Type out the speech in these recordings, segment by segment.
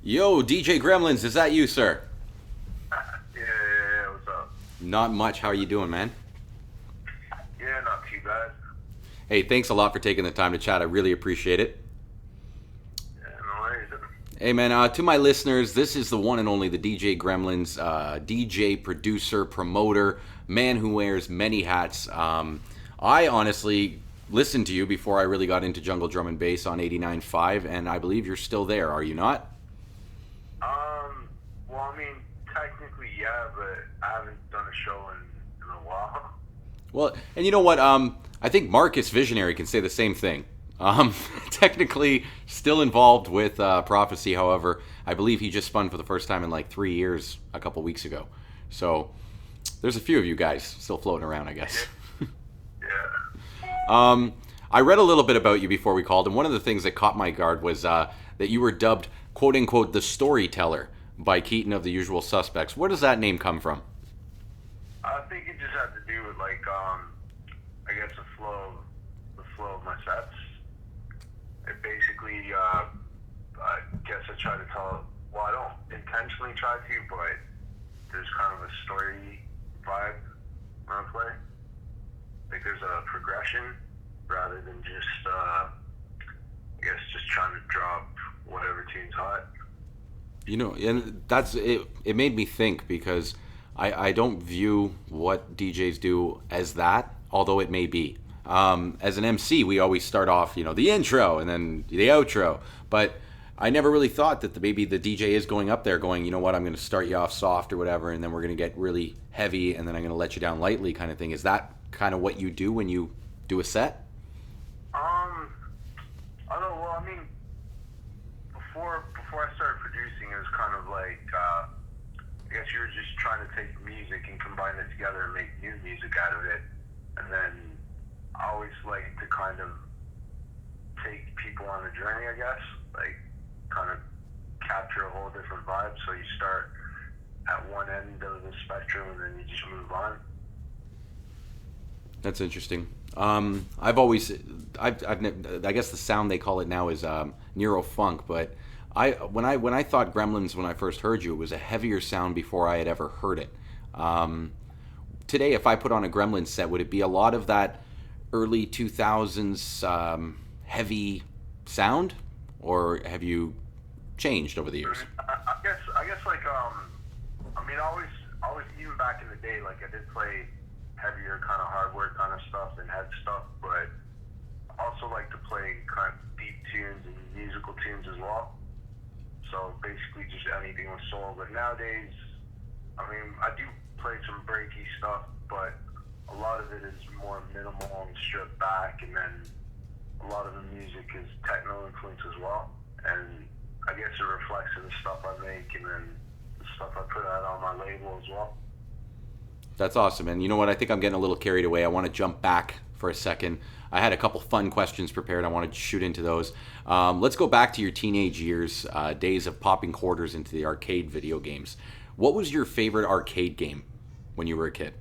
Yo, DJ Gremlinz, is that you, sir? Yeah, what's up? Not much. How are you doing, man? Yeah, not too bad. Hey, thanks a lot for taking the time to chat. I really appreciate it. Yeah, no worries. Hey, man, to my listeners, this is the one and only the DJ Gremlinz, DJ, producer, promoter, man who wears many hats. I honestly listened to you before I really got into jungle drum and bass on 89.5, and I believe you're still there, are you not? Well, I mean, technically, yeah, but I haven't done a show in a while. Well, and you know what? I think Marcus Visionary can say the same thing. Technically, still involved with Prophecy. However, I believe he just spun for the first time in like 3 years a couple weeks ago. So there's a few of you guys still floating around, I guess. Yeah. I read a little bit about you before we called, and one of the things that caught my guard was that you were dubbed "quote unquote" the storyteller by Keaton of the Usual Suspects. Where does that name come from? I think it just had to do with like, I guess the flow of my sets. It basically, I guess I try to tell. Well, I don't intentionally try to, but there's kind of a story vibe when I play. Like there's a progression rather than just, I guess, just trying to drop whatever tune's hot. You know, and that's it. It made me think because I don't view what DJs do as that, although it may be. As an MC, we always start off, the intro and then the outro. But I never really thought that maybe the DJ is going up there going, you know what, I'm going to start you off soft or whatever, and then we're going to get really heavy, and then I'm going to let you down lightly kind of thing. Is that kind of what you do when you do a set? I don't know. Well, I mean, before I started producing, it was kind of like, I guess you were just trying to take music and combine it together and make new music out of it. And then I always like to kind of take people on a journey, I guess, like kind of capture a whole different vibe. So you start at one end of the spectrum and then you just move on. That's interesting. I've always, I guess the sound they call it now is neuro funk, but when I thought Gremlins when I first heard you, it was a heavier sound before I had ever heard it. Today, if I put on a Gremlins set, would it be a lot of that early 2000s heavy sound, or have you changed over the years? I guess like I mean, always even back in the day, like I did play heavier kind of hardware kind of stuff and head stuff, but I also like to play kind of deep tunes and musical tunes as well. So basically just anything with soul. But nowadays, I mean, I do play some breaky stuff, but a lot of it is more minimal and stripped back, and then a lot of the music is techno influence as well. And I guess it reflects in the stuff I make and then the stuff I put out on my label as well. That's awesome. And you know what? I think I'm getting a little carried away. I want to jump back for a second. I had a couple fun questions prepared. I wanted to shoot into those. Let's go back to your teenage years, days of popping quarters into the arcade video games. What was your favorite arcade game when you were a kid?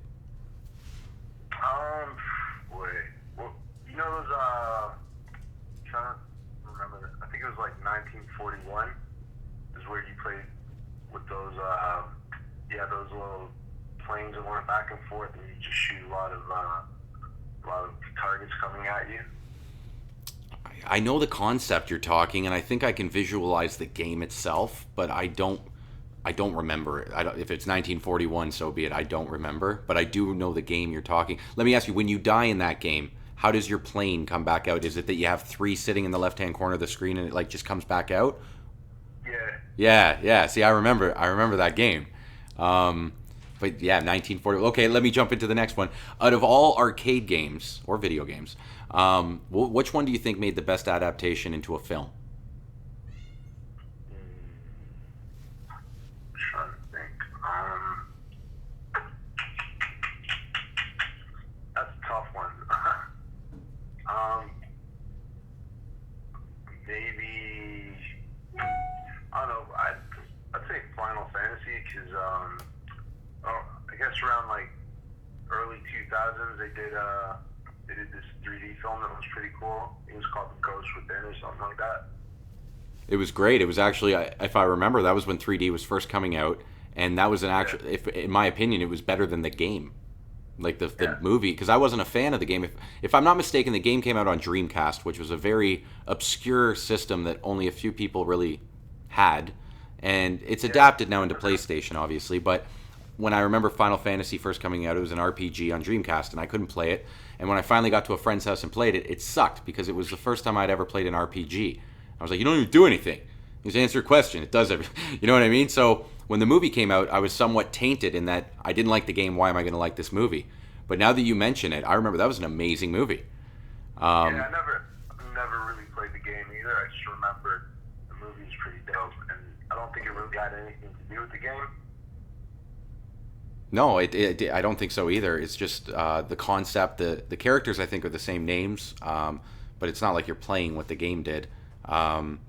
Wait, well, you know those, trying to remember, I think it was like 1941 is where you played with those, those little planes that went back and forth, and you just shoot a lot of targets coming at you. I know the concept you're talking, and I think I can visualize the game itself, but I don't remember it. If it's 1941, so be it. I don't remember, but I do know the game you're talking. Let me ask you: when you die in that game, how does your plane come back out? Is it that you have three sitting in the left-hand corner of the screen, and it like just comes back out? Yeah. Yeah. See, I remember that game. But yeah, 1940. Okay, let me jump into the next one. Out of all arcade games or video games, which one do you think made the best adaptation into a film? Trying to think. That's a tough one. Maybe I don't know. I'd say Final Fantasy because I guess around like early 2000s they did this 3D film that was pretty cool. It was called The Ghost Within or something like that. It was great. It was actually, if I remember, that was when 3D was first coming out, and that was an Yeah, actual. If in my opinion, it was better than the game, like the yeah, movie, because I wasn't a fan of the game. If I'm not mistaken, the game came out on Dreamcast, which was a very obscure system that only a few people really had, and it's yeah. adapted now into PlayStation, obviously. But when I remember Final Fantasy first coming out, it was an RPG on Dreamcast, and I couldn't play it. And when I finally got to a friend's house and played it, it sucked because it was the first time I'd ever played an RPG. I was like, you don't even do anything. You just answer a question. It does everything. You know what I mean? So when the movie came out, I was somewhat tainted in that I didn't like the game. Why am I going to like this movie? But now that you mention it, I remember that was an amazing movie. Yeah, Um, I never really played the game either. I just remember the movie was pretty dope, and I don't think it really had anything to do with the game. no, I don't think so either. It's just the concept. The characters I think are the same names, but it's not like you're playing what the game did. Um,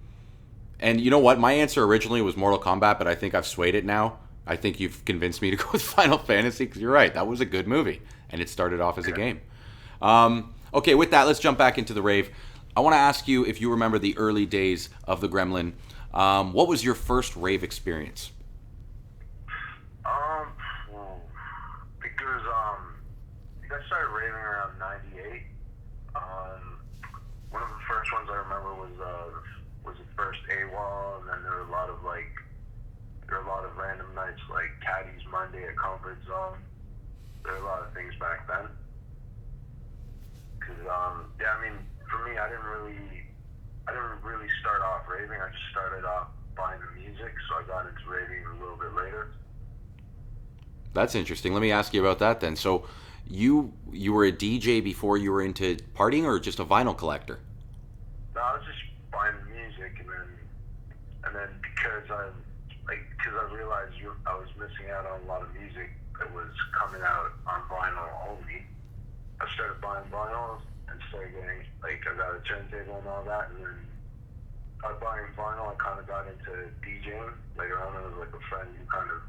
And you know what? My answer originally was Mortal Kombat, but I think I've swayed it now. I think you've convinced me to go with Final Fantasy because you're right. That was a good movie, and it started off as a Yeah. game. Okay, with that, let's jump back into the rave. I want to ask you if you remember the early days of the Gremlin. What was your first rave experience? Um, because I think I started raving around '98. Um, one of the first ones I remember was the first AWOL, and then there were a lot of random nights like Caddy's Monday at Comfort Zone. There were a lot of things back then. Cause yeah, I mean, for me, I didn't really start off raving. I just started off buying the music, so I got into raving a little bit later. That's interesting. Let me ask you about that then. So, you were a DJ before you were into partying, or just a vinyl collector? No, I was just buying the music, and then because I realized I was missing out on a lot of music that was coming out on vinyl only. I started buying vinyls and started getting I got a turntable and all that, and then by buying vinyl, I kind of got into DJing later on. It was like a friend who kind of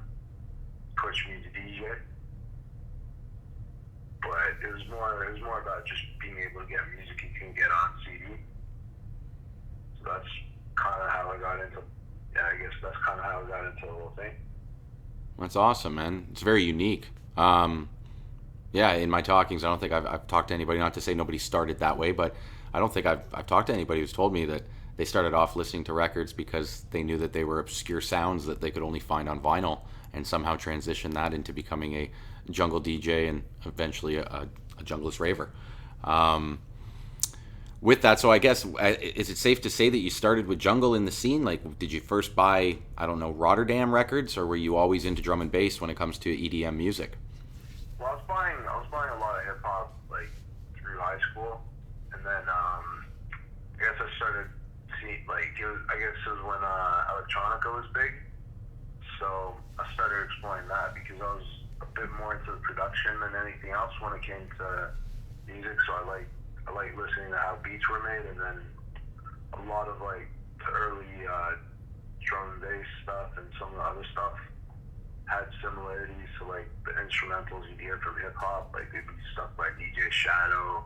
pushed me to DJ, but it was more about just being able to get music you can get on CD. So that's kind of how I got into. Yeah, I guess that's kind of how I got into the whole thing. That's awesome, man. It's very unique. Yeah, in my talkings, I don't think I've talked to anybody. Not to say nobody started that way, but I don't think I've talked to anybody who's told me that they started off listening to records because they knew that they were obscure sounds that they could only find on vinyl, and somehow transition that into becoming a jungle DJ and eventually a junglist raver. Um, with that, so I guess is it safe to say that you started with jungle in the scene? Like, did you first buy, I don't know, Rotterdam records, or were you always into drum and bass when it comes to EDM music? Well, I was buying a lot of hip hop like through high school, and then I guess I started seeing I guess it was when electronica was big. So I started exploring that because I was a bit more into the production than anything else when it came to music. So I like listening to how beats were made, and then a lot of the early drum and bass stuff and some of the other stuff had similarities to the instrumentals you'd hear from hip hop. Like they'd be stuff by DJ Shadow,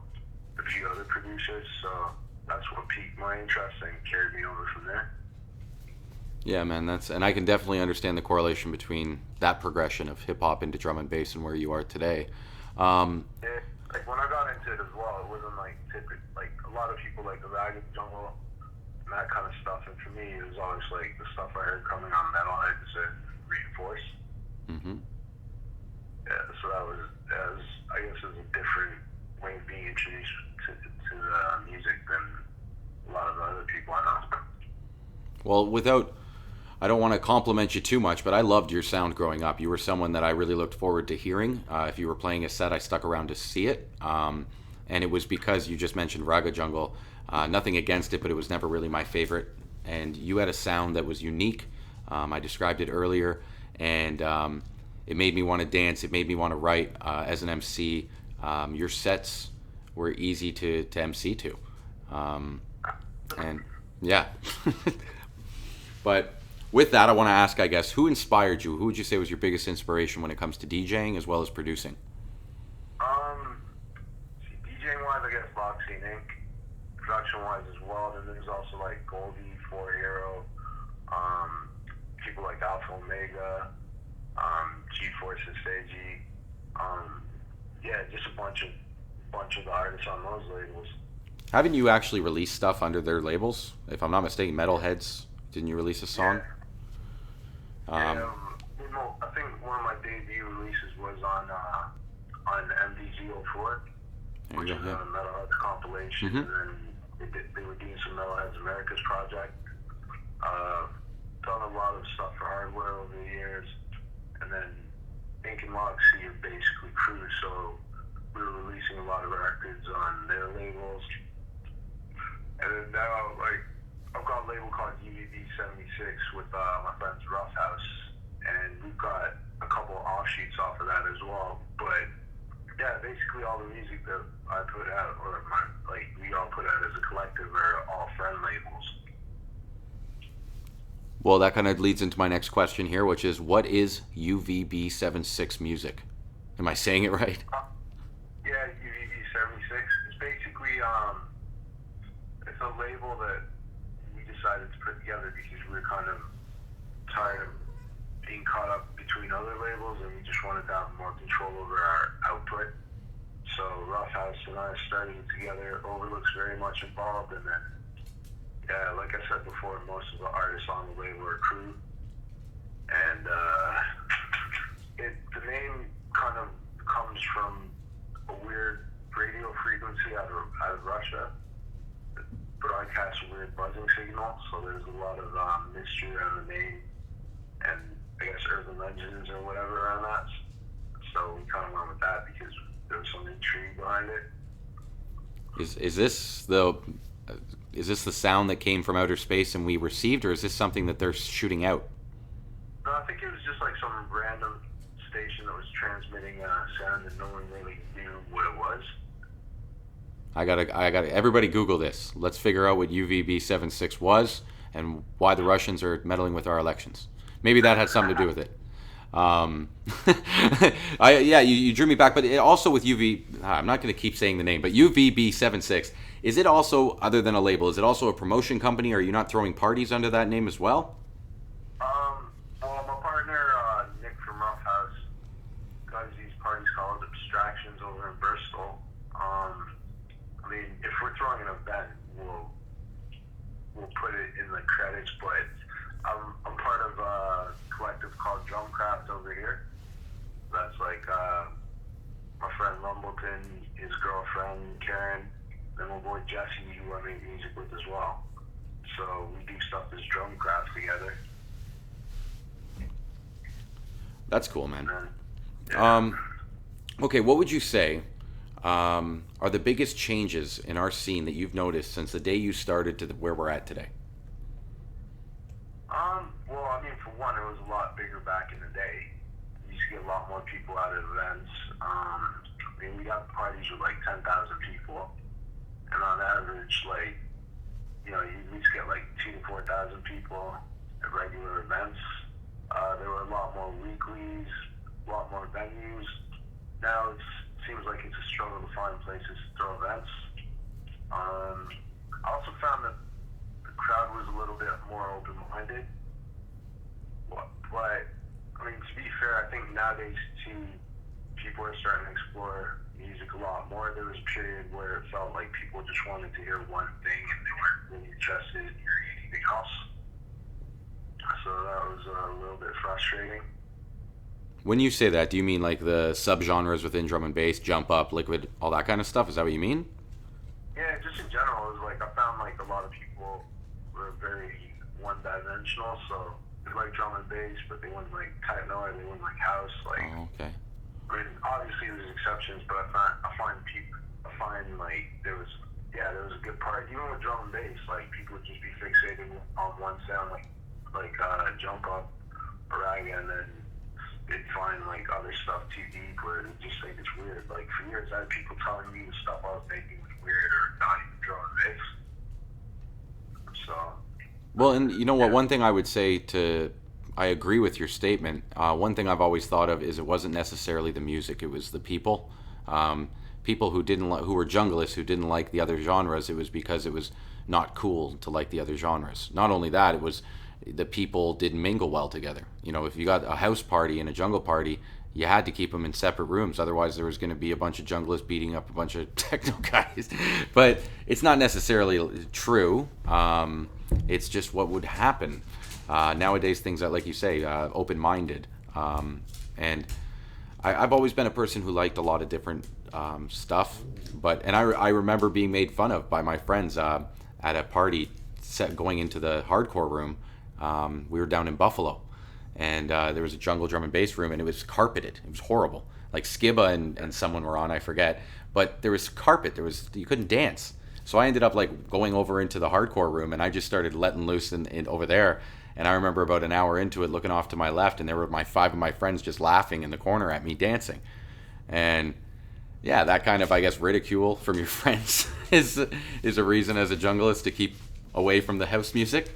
a few other producers. So that's what piqued my interest and carried me over from there. Yeah, man, and I can definitely understand the correlation between that progression of hip hop into drum and bass and where you are today. Um, Yeah, when I got into it as well, it wasn't typical. A lot of people like the ragged jungle and that kind of stuff, and for me, it was always the stuff I heard coming on metalheads and reinforced. mhm. Yeah, so that was I guess it was a different way of being introduced to the music than a lot of the other people I know. Well, I don't want to compliment you too much, but I loved your sound growing up. You were someone that I really looked forward to hearing. If you were playing a set, I stuck around to see it. And it was because you just mentioned Raga Jungle. Nothing against it, but it was never really my favorite. And you had a sound that was unique. I described it earlier, and it made me want to dance. It made me want to write as an MC. Your sets were easy to MC to. Um, and yeah. But with that, I want to ask, I guess, who inspired you? Who would you say was your biggest inspiration when it comes to DJing as well as producing? Um, DJing wise, I guess Boxing Inc. Production wise as well. Then there's also Goldie 4 Hero, people like Alpha Omega, G-Force and Seiji. Yeah, just a bunch of the artists on those labels. Haven't you actually released stuff under their labels? If I'm not mistaken, Metalheads, didn't you release a song? Yeah. Um, I think one of my debut releases was on MDZ04, there which you is go. Yeah. a Metalheads compilation, Mm-hmm. and then they were doing some Metalheads Americas project. Uh, Done a lot of stuff for hardware over the years, and then Ink and Moxie are basically crew, so we were releasing a lot of records on their labels. And then now, like, I've got a label called UVB76 with my friends Rough House, and we've got a couple offshoots off of that as well. But yeah, basically all the music that I put out, or we all put out as a collective, are all friend labels. Well, that kind of leads into my next question here, which is, what is UVB76 music? Am I saying it right? Yeah, UVB76. It's basically it's a label that we decided to put together because we were kind of tired of being caught up between other labels, and we just wanted to have more control over our output. So Rough House and I started it together. Overlook's very much involved, and then yeah, like I said before, most of the artists on the label are crew, and the name kind of comes from a weird radio frequency out of Russia that broadcasts a weird buzzing signal. So there's a lot of mystery around the name, and I guess urban legends or whatever around that. So we kind of went with that because there was some intrigue behind it. Is this the sound that came from outer space and we received, or is this something that they're shooting out? No, I think it was just like some random station that was transmitting sound and no one really knew what it was. I gotta. Everybody Google this. Let's figure out what UVB76 was and why the Russians are meddling with our elections. Maybe that had something to do with it. You drew me back, but it also with I'm not going to keep saying the name, but UVB76. Is it also, other than a label, is it also a promotion company? Are you not throwing parties under that name as well? Well, my partner Nick from Rough House does these parties called Abstractions over in Bristol. I mean, if we're throwing an event, we'll put it in the credits, but I'm part of a collective called Drumcraft over here. That's like my friend Rumbleton, his girlfriend Karen, and my boy Jesse, who I make music with as well. So we do stuff as Drumcraft together. That's cool, man. Yeah. Okay, what would you say are the biggest changes in our scene that you've noticed since the day you started to where we're at today? Well, I mean, for one, it was a lot bigger back in the day. You used to get a lot more people out at events. I mean, we got parties with like 10,000 people, and on average, like, you know, you at least get like 2,000 to 4,000 people at regular events. There were a lot more weeklies, a lot more venues. Now it seems like it's a struggle to find places to throw events. I also found that the crowd was a little bit more open-minded. But, I mean, to be fair, I think nowadays, too, people are starting to explore music a lot more. There was a period where it felt like people just wanted to hear one thing and they weren't really interested in hearing anything else. So that was a little bit frustrating. When you say that, do you mean like the subgenres within drum and bass, jump up, liquid, all that kind of stuff? Is that what you mean? Yeah, just in general, it was like I found like a lot of people were very one-dimensional. So they like drum and bass, but they wouldn't like techno or they wouldn't like house. Like, Oh, okay. I mean, obviously there's exceptions, but I find like there was a good part. Even with drum and bass, like people would just be fixated on one sound, like jump up or raga, and then they'd find like other stuff too deep where they just think it's weird. Like for years, I had people telling me the stuff I was making was weird or not even drum and bass. So. Well, and you know what? One thing I would say I agree with your statement. One thing I've always thought of is it wasn't necessarily the music; it was the people. People who who were junglists, who didn't like the other genres. It was because it was not cool to like the other genres. Not only that, it was the people didn't mingle well together. If you got a house party and a jungle party, you had to keep them in separate rooms. Otherwise, there was going to be a bunch of junglers beating up a bunch of techno guys. But it's not necessarily true. It's just what would happen. Nowadays, things are, like you say, open-minded. And I've always been a person who liked a lot of different stuff. I remember being made fun of by my friends at a party going into the hardcore room. We were down in Buffalo, and there was a jungle drum and bass room, and it was carpeted. It was horrible. Like Skiba and someone were on, I forget, but there was carpet. You couldn't dance. So I ended up like going over into the hardcore room, and I just started letting loose in over there. And I remember about an hour into it, looking off to my left, and there were five of my friends just laughing in the corner at me dancing. And yeah, that kind of, I guess, ridicule from your friends is a reason as a junglist to keep away from the house music.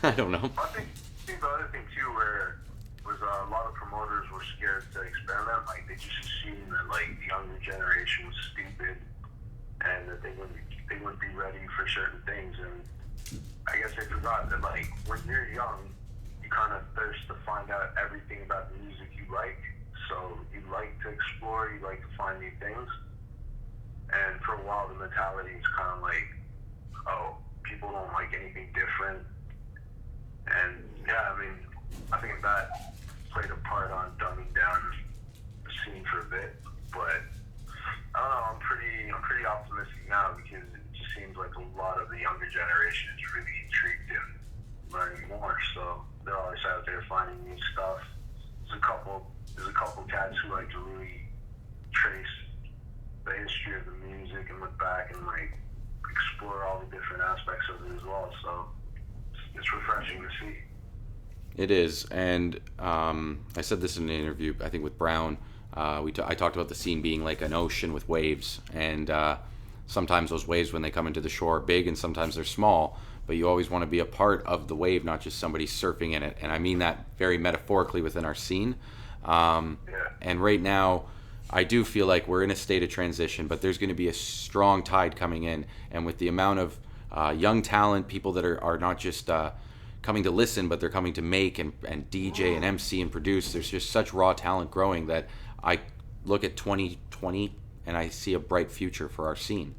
I don't know. I think the other thing too, where was a lot of promoters were scared to experiment. Like they just assumed that like the younger generation was stupid, and that they wouldn't be ready for certain things. And I guess they forgot that like when you're young, you kind of thirst to find out everything about the music you like. So you like to explore, you like to find new things. And for a while, the mentality is kind of like, oh, people don't like anything different. And yeah, I mean, I think that played a part on dumbing down the scene for a bit. But I don't know, I'm pretty optimistic now because it just seems like a lot of the younger generation is really intrigued in learning more. So they're always out there finding new stuff. There's a couple cats who like to really trace the history of the music and look back and like explore all the different aspects of it as well. So it's refreshing to see. It is, and I said this in an interview, I think with Brown. I talked about the scene being like an ocean with waves, and sometimes those waves, when they come into the shore, are big, and sometimes they're small. But you always want to be a part of the wave, not just somebody surfing in it. And I mean that very metaphorically within our scene. And right now, I do feel like we're in a state of transition, but there's going to be a strong tide coming in. And with the amount of young talent, people that are not just coming to listen, but they're coming to make and DJ and MC and produce, there's just such raw talent growing that I look at 2020 and I see a bright future for our scene.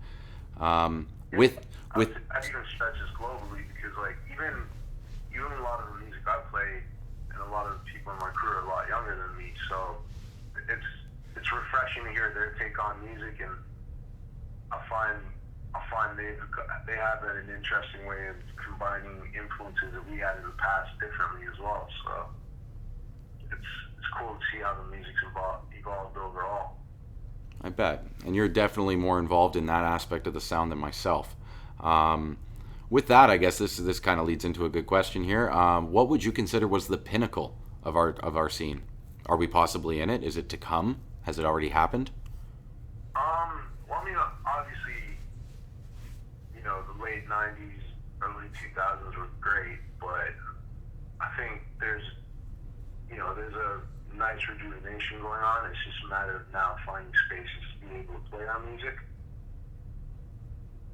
With I even stretch this globally because like even a lot of the music I play and a lot of the people in my crew are a lot younger than me, so it's refreshing to hear their take on music, and I find they have an interesting way of combining influences that we had in the past differently as well. So it's cool to see how the music's evolved overall. I bet. And you're definitely more involved in that aspect of the sound than myself. With that, I guess this kind of leads into a good question here. What would you consider was the pinnacle of our scene? Are we possibly in it? Is it to come? Has it already happened? Well, I mean, obviously, the late 90s, early 2000s were great, but I think there's a nice rejuvenation going on. It's just a matter of now finding spaces to be able to play our music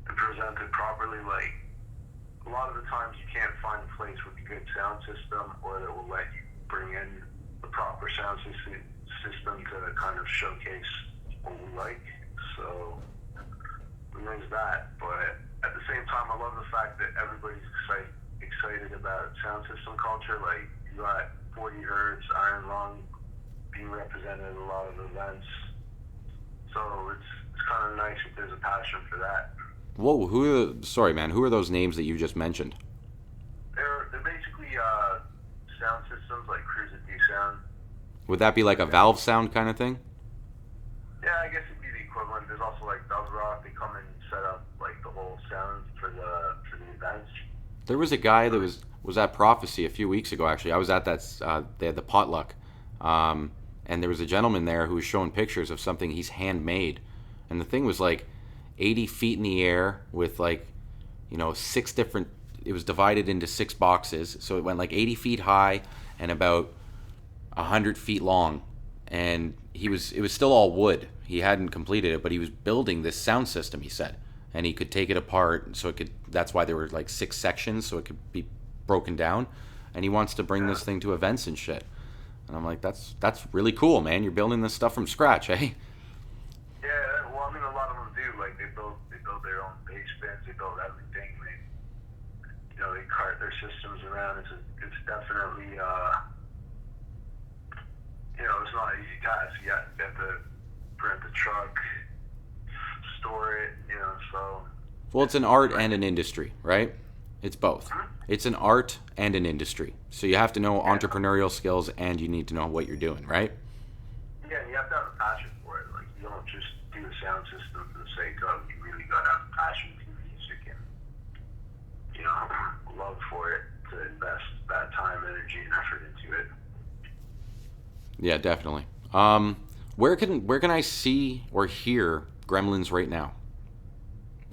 and present it properly. Like, a lot of the times you can't find a place with a good sound system or that will let you bring in the proper sound system to kind of showcase what we like. So there's that. But at the same time, I love the fact that everybody's excited about sound system culture. Like, you got 40 Hertz, Iron Lung being represented at a lot of events. So it's kind of nice if there's a passion for that. Whoa, who are those names that you just mentioned? They're basically sound systems like Cruise D Sound. Would that be like a Valve sound kind of thing? Yeah, I guess it'd be the equivalent. There's also like Dove Rock. They come and set up like the whole sound for the events. There was a guy that was at Prophecy a few weeks ago. Actually, I was at that. They had the potluck, and there was a gentleman there who was showing pictures of something he's handmade, and the thing was like 80 feet in the air with like, 6 different. It was divided into 6 boxes, so it went like 80 feet high and about 100 feet long, and it was still all wood. He hadn't completed it, but he was building this sound system, he said. and he could take it apart. So it could. That's why there were like 6 sections, so it could be broken down. And he wants to bring this thing to events and shit. And I'm like, that's really cool, man. You're building this stuff from scratch, eh? Yeah, well, I mean, a lot of them do. Like, they build their own bass bins, they build everything. They cart their systems around. It's definitely, it's not an easy task. You have to rent the truck, store it, so. Well, it's an art and an industry, right? It's both. It's an art and an industry. So you have to know entrepreneurial skills and you need to know what you're doing, right? Yeah, you have to have a passion for it. Like, you don't just do a sound system for the sake of. You really got to have a passion for music and, love for it to invest that time, energy, and effort into it. Yeah, definitely. Where can I see or hear Gremlinz right now?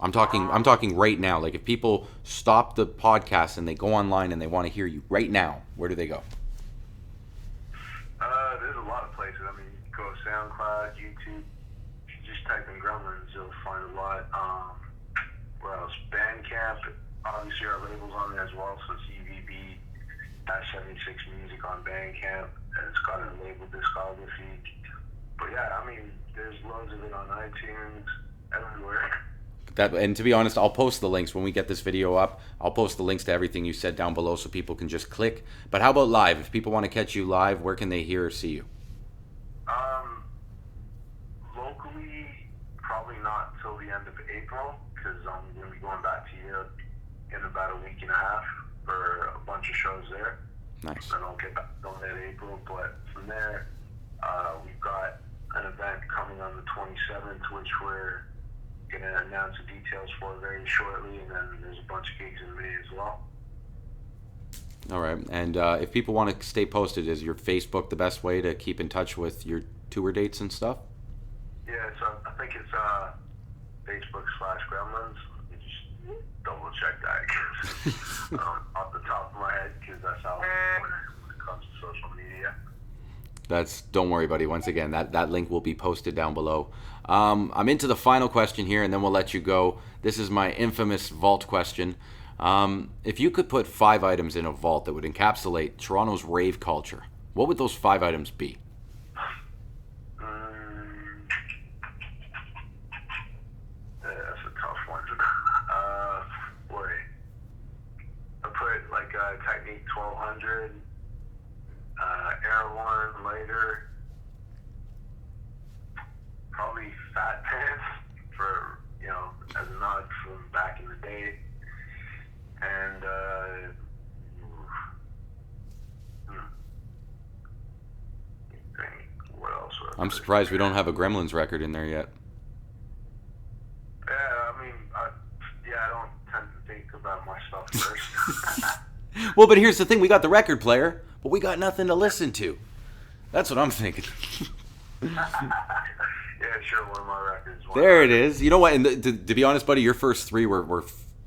I'm talking right now. Like, if people stop the podcast and they go online and they want to hear you right now, where do they go? There's a lot of places. I mean, you can go SoundCloud, YouTube. If you just type in Gremlinz, you'll find a lot. Where else? Bandcamp. Obviously, our label's on there as well. So it's UVB-76 Music on Bandcamp, and it's got a label discography. But yeah, I mean, there's loads of it on iTunes, everywhere. And to be honest, I'll post the links when we get this video up. I'll post the links to everything you said down below so people can just click. But how about live? If people want to catch you live, where can they hear or see you? Locally, probably not till the end of April, because I'm going to be going back to Europe in about a week and a half for a bunch of shows there. Nice. And I'll get back till mid-April. But from there, we've got an event coming on the 27th, which we're going to announce the details for very shortly, and then there's a bunch of gigs in May as well. All right. And if people want to stay posted, is your Facebook the best way to keep in touch with your tour dates and stuff? Yeah, I think it's Facebook/Gremlinz. You just double check that, because off the top of my head, because that's how when it comes to social media. Don't worry, buddy. Once again, that link will be posted down below. I'm into the final question here, and then we'll let you go. This is my infamous vault question. If you could put 5 items in a vault that would encapsulate Toronto's rave culture, what would those 5 items be? That's a tough one. Boy. I put like a Technique 1200, air horn, lighter, probably fat pants for, as a nod from back in the day. And, what else? I'm surprised we don't have a Gremlinz record in there yet. Yeah, I mean, I don't tend to think about my stuff first. Well, but here's the thing. We got the record player, but we got nothing to listen to. That's what I'm thinking. Yeah, sure, one of my records. There it is. You know what? And to be honest, buddy, your first 3 were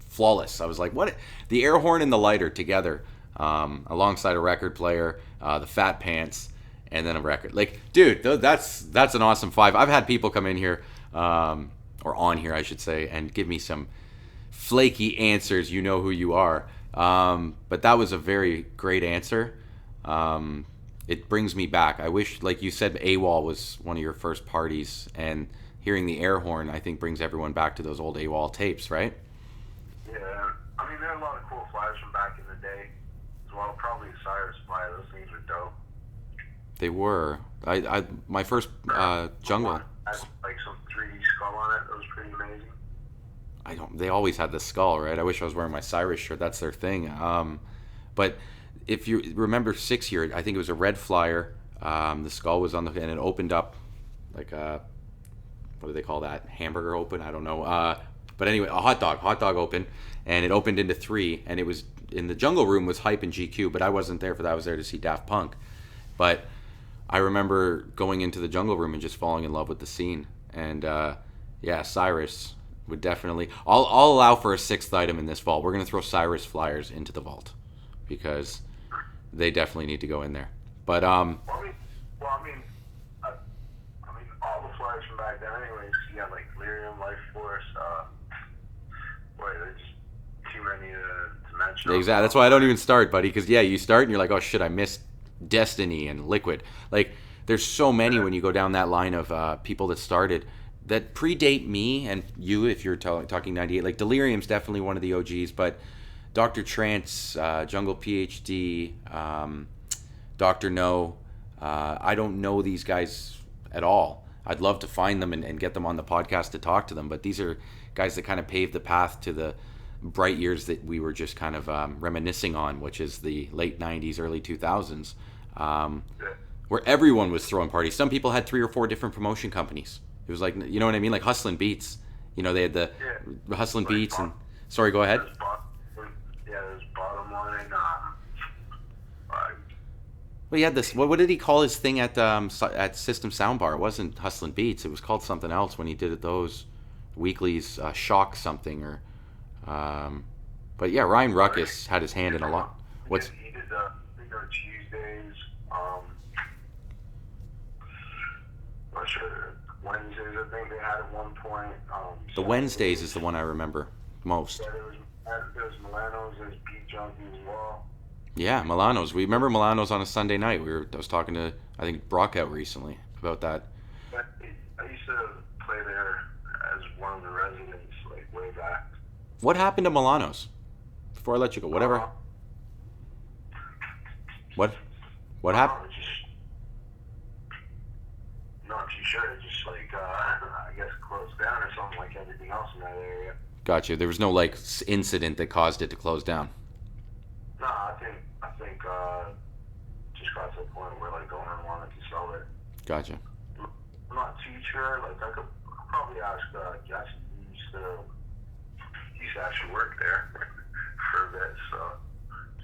flawless. I was like, what? The air horn and the lighter together, alongside a record player, the fat pants, and then a record. Like, dude, that's an awesome 5. I've had people come in here, or on here, I should say, and give me some flaky answers. You know who you are. But that was a very great answer. It brings me back. I wish, like you said, AWOL was one of your first parties, and hearing the air horn, I think, brings everyone back to those old AWOL tapes, right? Yeah, I mean, there are a lot of cool flyers from back in the day as well. Probably Cyrus flyer. Those things were dope. They were. My first jungle. Had like some 3D skull on it. That was pretty amazing. They always had the skull, right? I wish I was wearing my Cyrus shirt. That's their thing. But if you remember 6 year, I think it was a red flyer. The skull was on and it opened up like what do they call that? Hamburger open? I don't know. But anyway, a hot dog open, and it opened into 3, and it was in the jungle room was Hype and GQ, but I wasn't there for that. I was there to see Daft Punk. But I remember going into the jungle room and just falling in love with the scene. And yeah, Cyrus would definitely. I'll allow for a 6th item in this vault. We're gonna throw Cyrus flyers into the vault because they definitely need to go in there. But I mean, all the flyers from back then, anyways. You got like Lyrium, Life Force, many to mention. Exactly. That's why I don't even start, buddy. Because yeah, you start and you're like, oh shit, I missed Destiny and Liquid. Like, there's so many when you go down that line of people that started that predate me and you. If you're talking '98, like Delirium's definitely one of the OGs, but Dr. Trance, Jungle PhD, Dr. No, I don't know these guys at all. I'd love to find them and get them on the podcast to talk to them, but these are guys that kind of paved the path to the bright years that we were just kind of reminiscing on, which is the late 90s, early 2000s, where everyone was throwing parties. Some people had 3 or 4 different promotion companies. It was like, you know what I mean? Like Hustlin' Beats. You know, they had the Hustlin' Beats and... Sorry, go ahead. There's Bottom Line. Well, he had this... What did he call his thing at System Soundbar? It wasn't Hustlin' Beats. It was called something else when he did it, those weeklies, Shock something or... but yeah, Ryan Ruckus had his hand in a lot. What's... He did Tuesdays, not sure, Wednesdays, I think they had at one point. The Wednesdays is the one I remember most. Yeah, there was Milano's, there's Beat Junkie as well. Yeah, Milano's. We remember Milano's on a Sunday night. I was talking to, I think, Brock out recently about that. I used to play there as one of the residents, like, way back. What happened to Milano's? Before I let you go, whatever. What happened? Not too sure. It just like I guess closed down or something like everything else in that area. Gotcha. There was no like incident that caused it to close down. No, I think just got to the point where like owner wanted to sell it. Gotcha. I'm not too sure. Like I could probably ask Jesse. He used to actually work there for a bit, so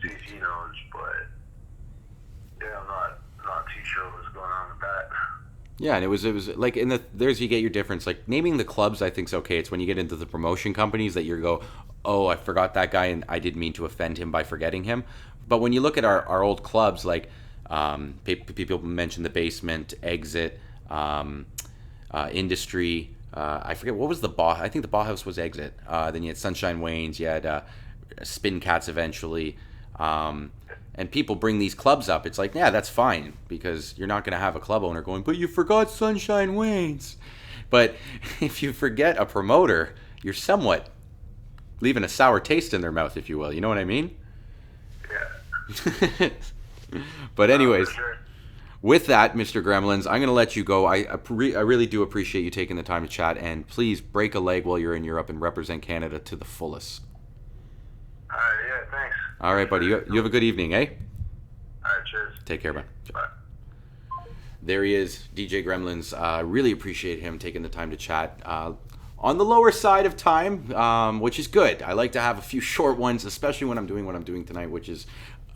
see if he knows. But yeah, I'm not too sure what's going on with that. Yeah, and it was like there's you get your difference. Like naming the clubs, I think's okay. It's when you get into the promotion companies that you go, oh, I forgot that guy, and I didn't mean to offend him by forgetting him. But when you look at our old clubs, like people mentioned the Basement, Exit, Industry. I forget what was the Bauhaus. I think the Bauhaus was Exit. Then you had Sunshine Wayne's. You had Spin Cats eventually. And people bring these clubs up. It's like, yeah, that's fine because you're not going to have a club owner going, but you forgot Sunshine Wayne's. But if you forget a promoter, you're somewhat leaving a sour taste in their mouth, if you will. You know what I mean? Yeah. But anyways, with that, Mr. Gremlinz, I'm going to let you go. I really do appreciate you taking the time to chat, and please break a leg while you're in Europe and represent Canada to the fullest. Yeah, thanks. All right, buddy. You have a good evening, eh? All right, cheers. Take care, bud. Bye. There he is, DJ Gremlinz. Really appreciate him taking the time to chat. On the lower side of time, which is good. I like to have a few short ones, especially when I'm doing what I'm doing tonight, which is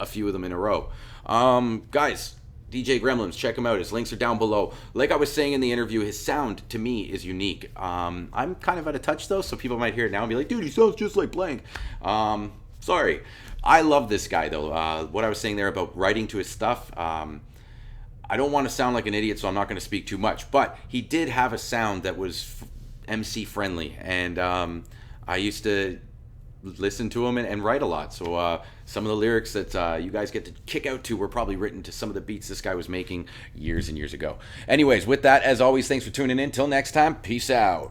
a few of them in a row. Guys, DJ Gremlinz, check him out. His links are down below. Like I was saying in the interview, his sound, to me, is unique. I'm kind of out of touch, though, so people might hear it now and be like, dude, he sounds just like blank. Sorry. I love this guy, though. What I was saying there about writing to his stuff, I don't want to sound like an idiot, so I'm not going to speak too much. But he did have a sound that was MC friendly, and I used to listen to him and write a lot. So some of the lyrics that you guys get to kick out to were probably written to some of the beats this guy was making years and years ago. Anyways, with that, as always, thanks for tuning in. Till next time, peace out.